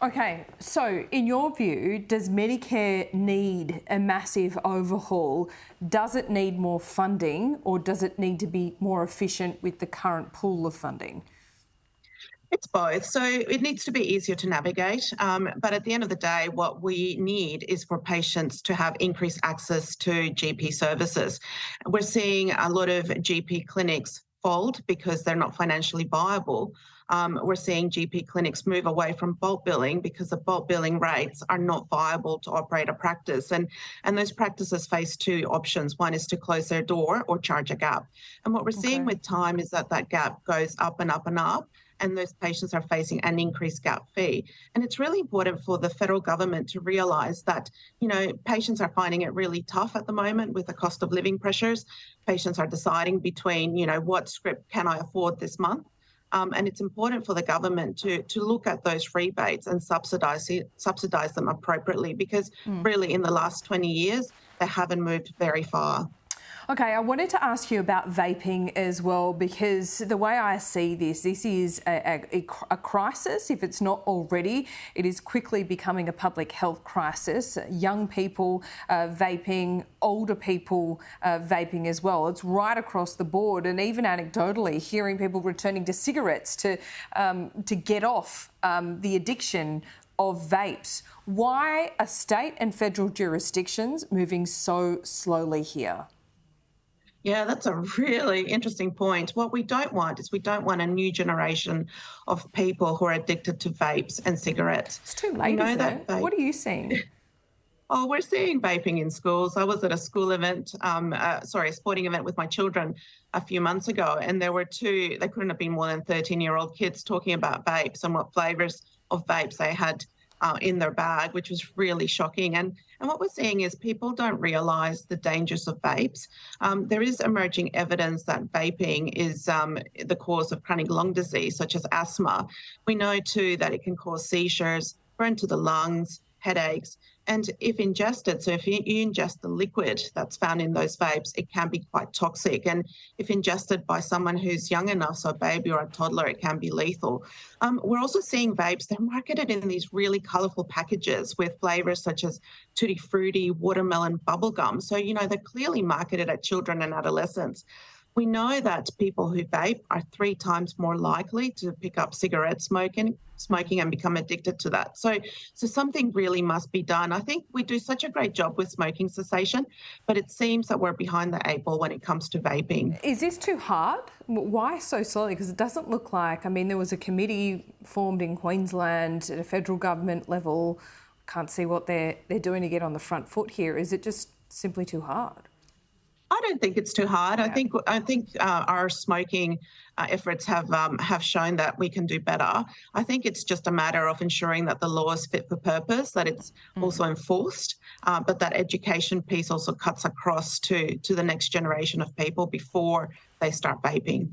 Okay, so in your view, does Medicare need a massive overhaul? Does it need more funding, or does it need to be more efficient with the current pool of funding? It's both. So it needs to be easier to navigate. But at the end of the day, what we need is for patients to have increased access to GP services. We're seeing a lot of GP clinics fold because they're not financially viable. We're seeing GP clinics move away from bulk billing because the bulk billing rates are not viable to operate a practice. And those practices face two options. One is to close their door or charge a gap. And what we're seeing Okay. with time is that that gap goes up and up and up, and those patients are facing an increased gap fee. And it's really important for the federal government to realise that, patients are finding it really tough at the moment with the cost of living pressures. Patients are deciding between, what script can I afford this month? And it's important for the government to look at those rebates and subsidise them appropriately, because really in the last 20 years, they haven't moved very far. Okay, I wanted to ask you about vaping as well, because the way I see this is a crisis. If it's not already, it is quickly becoming a public health crisis. Young people vaping, older people vaping as well. It's right across the board, and even anecdotally, hearing people returning to cigarettes to get off the addiction of vapes. Why are state and federal jurisdictions moving so slowly here? Yeah, that's a really interesting point. What we don't want is we don't want a new generation of people who are addicted to vapes and cigarettes. It's too We late, know isn't that it? What are you seeing? oh, we're seeing vaping in schools. I was at a school event, a sporting event with my children a few months ago, and there were two, they couldn't have been more than 13-year-old kids talking about vapes and what flavours of vapes they had in their bag, which was really shocking. And what we're seeing is people don't realise the dangers of vapes. There is emerging evidence that vaping is the cause of chronic lung disease, such as asthma. We know too that it can cause seizures, burn to the lungs, headaches. And if ingested, so if you ingest the liquid that's found in those vapes, it can be quite toxic. And if ingested by someone who's young enough, so a baby or a toddler, it can be lethal. We're also seeing vapes, they're marketed in these really colourful packages with flavours such as tutti frutti, watermelon, bubblegum. So, they're clearly marketed at children and adolescents. We know that people who vape are 3 times more likely to pick up cigarette smoking and become addicted to that. So something really must be done. I think we do such a great job with smoking cessation, but it seems that we're behind the 8 ball when it comes to vaping. Is this too hard? Why so slowly? Because it doesn't look like, there was a committee formed in Queensland at a federal government level. Can't see what they're doing to get on the front foot here. Is it just simply too hard? I don't think it's too hard. Yeah. I think our smoking efforts have shown that we can do better. I think it's just a matter of ensuring that the law is fit for purpose, that it's also enforced, but that education piece also cuts across to the next generation of people before they start vaping.